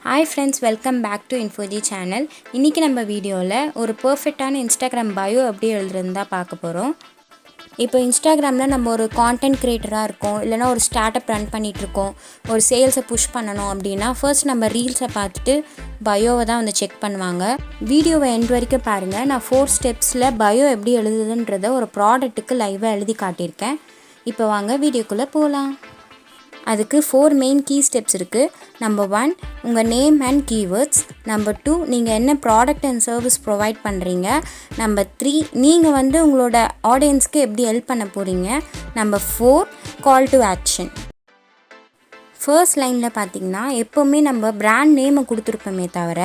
Hi friends, welcome back to Infoji channel. இன்னைக்கு நம்ம வீடியோல ஒரு பெர்ஃபெக்ட்டான Instagram bio எப்படி எழுதுறதுன்னு தான் பார்க்க போறோம். இப்போ Instagramல நம்ம ஒரு content creator-ஆ இருக்கோம், இல்லனா ஒரு ஸ்டார்ட்-அப் ரன் பண்ணிட்டு இருக்கோம், ஒரு சேல்ஸை புஷ் பண்ணனும் அப்படினா ஃபர்ஸ்ட் நம்ம ரீல்ஸை பார்த்துட்டு பயோவை தான் வந்து செக் பண்ணுவாங்க. வீடியோவை எண்ட் வரைக்கும் பாருங்க. நான் 4 ஸ்டெப்ஸ்ல பயோ எப்படி எழுதுறதுன்றதை ஒரு ப்ராடக்ட்டுக்கு லைவா எழுதி காட்டியிருக்கேன். இப்போ வாங்க வீடியோக்குள்ள போலாம். அதுக்கு 4 மெயின் கீ ஸ்டெப்ஸ் இருக்குது. நம்பர் 1 உங்கள் நேம் அண்ட் கீவேர்ட்ஸ். நம்பர் 2 நீங்கள் என்ன ப்ராடக்ட் அண்ட் சர்வீஸ் ப்ரொவைட் பண்ணுறீங்க. நம்பர் 3 நீங்கள் வந்து உங்களோட ஆடியன்ஸ்க்கு எப்படி ஹெல்ப் பண்ண போகிறீங்க. Number 4 call to action. First லைனில் பார்த்திங்கன்னா எப்போவுமே நம்ம பிராண்ட் நேமை கொடுத்துருப்போமே தவிர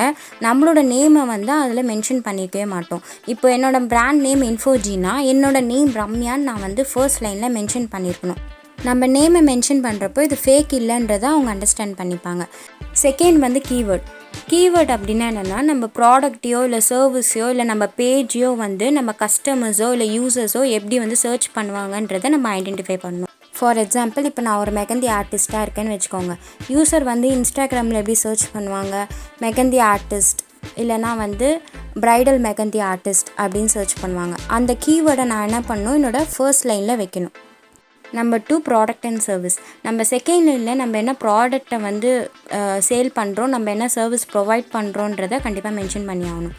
நம்மளோட நேமை வந்து அதில் மென்ஷன் பண்ணிக்கவே மாட்டோம். இப்போ என்னோடய பிராண்ட் நேம் இன்ஃபோஜினா என்னோடய நேம் ரம்யான்னு நான் வந்து ஃபர்ஸ்ட் லைனில் மென்ஷன் பண்ணியிருக்கணும். நம்ம நேமை மென்ஷன் பண்ணுறப்போ இது ஃபேக் இல்லைன்றதை அவங்க அண்டர்ஸ்டாண்ட் பண்ணிப்பாங்க. செகண்ட் வந்து கீவேர்ட் அப்படின்னா என்னென்னா நம்ம ப்ராடக்ட்டையோ இல்லை சர்வீஸையோ இல்லை நம்ம பேஜையோ வந்து நம்ம கஸ்டமர்ஸோ இல்லை யூசர்ஸோ எப்படி வந்து சர்ச் பண்ணுவாங்கன்றதை நம்ம ஐடென்டிஃபை பண்ணணும். ஃபார் எக்ஸாம்பிள் இப்போ நான் ஒரு மெகந்தி ஆர்டிஸ்ட்டாக இருக்கேன்னு வச்சுக்கோங்க. யூசர் வந்து இன்ஸ்டாகிராமில் எப்படி சர்ச் பண்ணுவாங்க, மெகந்தி ஆர்டிஸ்ட் இல்லைனா வந்து ப்ரைடல் மெகந்தி ஆர்டிஸ்ட் அப்படின்னு சர்ச் பண்ணுவாங்க. அந்த கீவேர்டை நான் என்ன பண்ணணும், என்னோடய ஃபர்ஸ்ட் லைனில் வைக்கணும். Number 2 product and service. நம்ம செகண்ட் லைனில் நம்ம என்ன ப்ராடக்டை வந்து சேல் பண்ணுறோம், நம்ம என்ன சர்வீஸ் ப்ரொவைட் பண்ணுறோன்றதை கண்டிப்பாக மென்ஷன் பண்ணி ஆகணும்.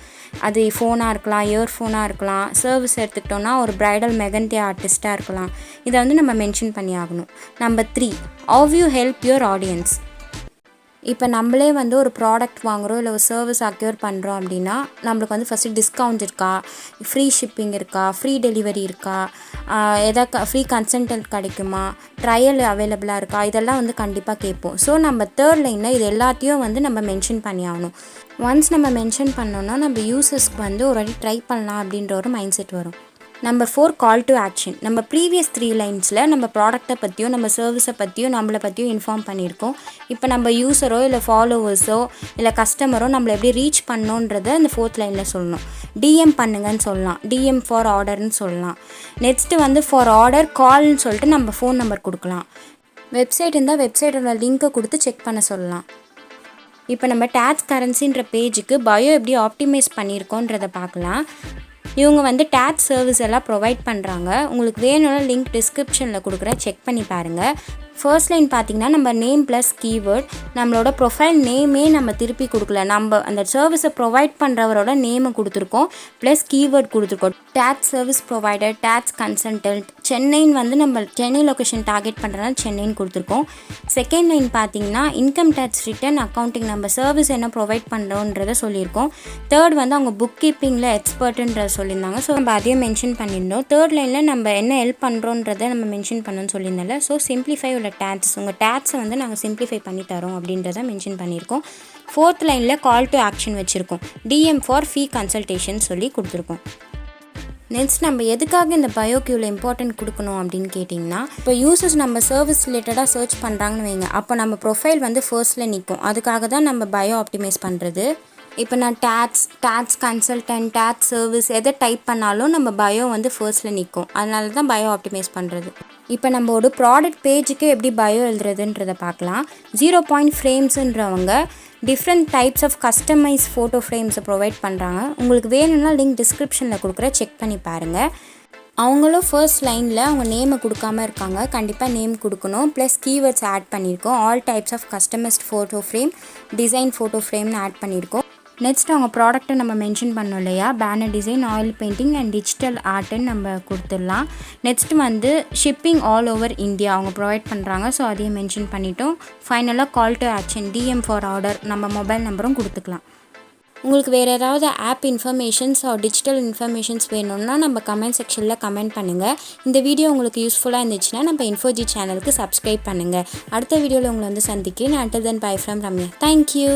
அது ஃபோனாக இருக்கலாம், இயர்ஃபோனாக இருக்கலாம். சர்வீஸ் எடுத்துக்கிட்டோன்னா ஒரு ப்ரைடல் மெகந்தி ஆர்டிஸ்ட்டாக இருக்கலாம். இதை வந்து நம்ம மென்ஷன் பண்ணி ஆகணும். Number 3 how you help your audience. இப்போ நம்மளே வந்து ஒரு ப்ராடக்ட் வாங்குகிறோம் இல்லை ஒரு சர்வீஸ் அக்யூர் பண்ணுறோம் அப்படின்னா நம்மளுக்கு வந்து ஃபஸ்ட்டு டிஸ்கவுண்ட் இருக்கா, ஃப்ரீ ஷிப்பிங் இருக்கா, ஃப்ரீ டெலிவரி இருக்கா, ஃப்ரீ கன்சல்டன்ட் கிடைக்குமா, ட்ரையல் அவைலபிளாக இருக்கா, இதெல்லாம் வந்து கண்டிப்பாக கேட்போம். ஸோ நம்ம தேர்ட் லைனில் இது எல்லாத்தையும் வந்து நம்ம மென்ஷன் பண்ணி ஆகணும். ஒன்ஸ் நம்ம மென்ஷன் பண்ணோன்னா நம்ம யூசர்ஸ்க்கு வந்து ஒரு வாட்டி ட்ரை பண்ணலாம் அப்படின்ற ஒரு மைண்ட் செட் வரும். Number 4 call to action. நம்ம ப்ரீவியஸ் 3 லைன்ஸில் நம்ம ப்ராடக்ட்டை பற்றியோ நம்ம சர்வீஸை பற்றியோ நம்மளை பற்றியோ இன்ஃபார்ம் பண்ணியிருக்கோம். இப்போ நம்ம யூஸரோ இல்லை ஃபாலோவர்ஸோ இல்லை கஸ்டமரோ நம்மளை எப்படி ரீச் பண்ணோன்றதை அந்த 4th லைனில் சொல்லணும். டிஎம் பண்ணுங்கன்னு சொல்லலாம், டிஎம் ஃபார் ஆர்டர்னு சொல்லலாம். நெக்ஸ்ட்டு வந்து ஃபார் ஆர்டர் கால்னு சொல்லிட்டு நம்ம ஃபோன் நம்பர் கொடுக்கலாம். வெப்சைட் இருந்தால் வெப்சைட்டோட லிங்க்கை கொடுத்து செக் பண்ண சொல்லலாம். இப்போ நம்ம டேக்ஸ் கரன்சின்ற பேஜுக்கு பயோ எப்படி ஆப்டிமைஸ் பண்ணியிருக்கோன்றதை பார்க்கலாம். இவங்க வந்து டேக்ஸ் சர்வீஸ் எல்லாம் ப்ரொவைட் பண்ணுறாங்க. உங்களுக்கு வேணும்னா லிங்க் டிஸ்கிரிப்ஷனில் கொடுக்குறேன், செக் பண்ணி பாருங்கள். ஃபர்ஸ்ட் லைன் பார்த்திங்கன்னா நம்ம நேம் ப்ளஸ் கீவேர்ட். நம்மளோட ப்ரொஃபைல் நேமே நம்ம திருப்பி கொடுக்கல, நம்ம அந்த சர்வீஸை ப்ரொவைட் பண்ணுறவரோட நேமை கொடுத்துருக்கோம் ப்ளஸ் கீவேர்ட் கொடுத்துருக்கோம். Tax service provider, tax consultant, சென்னைன்னு வந்து நம்ம சென்னை லொக்கேஷன் டார்கெட் பண்ணுறதுனால சென்னைன்னு கொடுத்துருக்கோம். செகண்ட் லைன் பார்த்திங்கன்னா இன்கம் டேக்ஸ் ரிட்டர்ன் அக்கௌண்டிங், நம்ம சர்வீஸ் என்ன ப்ரொவைட் பண்ணுறோன்றதை சொல்லியிருக்கோம். தேர்ட் வந்து அவங்க புக் கீப்பிங்கில் எக்ஸ்பர்ட்டுன்றதை சொல்லியிருந்தாங்க. ஸோ நம்ம அதையும் மென்ஷன் பண்ணியிருந்தோம். தேர்ட் லைனில் நம்ம என்ன ஹெல்ப் பண்ணுறோன்றதை நம்ம மென்ஷன் பண்ணணும்னு சொல்லியிருந்தால. ஸோ சிம்பிளிஃபை உள்ள டேக்ஸ், உங்கள் டேக்ஸை வந்து நாங்கள் சிம்பிளிஃபை பண்ணி தரோம் அப்படின்றத மென்ஷன் பண்ணியிருக்கோம். 4th லைனில் கால் டு ஆக்ஷன் வச்சுருக்கோம். டிஎம் ஃபார் ஃபீ கன்சல்டேஷன் சொல்லி கொடுத்துருக்கோம். நெக்ஸ்ட் நம்ம எதுக்காக இந்த பயோக்யூவில் இம்பார்ட்டன்ட் கொடுக்கணும் அப்படின்னு கேட்டிங்கன்னா, இப்போ யூசர்ஸ் நம்ம சர்வீஸ் ரிலேட்டடாக சர்ச் பண்ணுறாங்கன்னு வைங்க, அப்போ நம்ம ப்ரொஃபைல் வந்து ஃபர்ஸ்ட்டில் நிற்கும். அதுக்காக தான் நம்ம பயோ ஆப்டிமைஸ் பண்ணுறது. இப்போ நான் டேக்ஸ் கன்சல்டன்ட், டேக்ஸ் சர்வீஸ் எதை டைப் பண்ணாலும் நம்ம பயோ வந்து ஃபர்ஸ்ட்டில் நிற்கும். அதனால தான் பயோ ஆப்டிமைஸ் பண்ணுறது. இப்போ நம்ம ஒரு ப்ராடக்ட் பேஜுக்கு எப்படி பயோ எழுதுறதுன்றதை பார்க்கலாம். 0 பாயிண்ட் ஃப்ரேம்ஸுன்றவங்க different types of customise photo ஃப்ரேம்ஸை ப்ரொவைட் பண்ணுறாங்க. உங்களுக்கு வேணும்னா லிங்க் டிஸ்கிரிப்ஷனில் கொடுக்குற, செக் பண்ணி பாருங்கள். அவங்களும் ஃபர்ஸ்ட் லைனில் அவங்க நேமை கொடுக்காமல் இருக்காங்க, கண்டிப்பாக நேம் கொடுக்கணும். ப்ளஸ் கீவேர்ட்ஸ் ஆட் பண்ணியிருக்கோம். All types of customised photo frame, design photo ஃப்ரேம்னு ஆட் பண்ணியிருக்கோம். நெக்ஸ்ட் அவங்க ப்ராடக்ட்டை நம்ம மென்ஷன் பண்ணோம் இல்லையா, banner design, oil painting and digital ஆர்ட்டுன்னு நம்ம கொடுத்துடலாம். நெக்ஸ்ட் வந்து ஷிப்பிங் ஆல் ஓவர் இந்தியா அவங்க ப்ரொவைட் பண்ணுறாங்க. ஸோ அதையும் மென்ஷன் பண்ணிட்டோம். ஃபைனலாக call to action, DM for order, நம்ம மொபைல் நம்பரும் கொடுத்துக்கலாம். உங்களுக்கு வேறு ஏதாவது ஆப் இன்ஃபர்மேஷன்ஸ் டிஜிட்டல் இன்ஃபர்மேஷன்ஸ் வேணும்னா நம்ம கமெண்ட் செக்ஷனில் கமெண்ட் பண்ணுங்கள். இந்த வீடியோ உங்களுக்கு யூஸ்ஃபுல்லாக இருந்துச்சுன்னா நம்ம இன்ஃபோஜி சேனலுக்கு சப்ஸ்கிரைப் பண்ணுங்கள். அடுத்த வீடியோவில் உங்களை வந்து சந்திக்கிறேன். until then bye from Ramya. Thank you.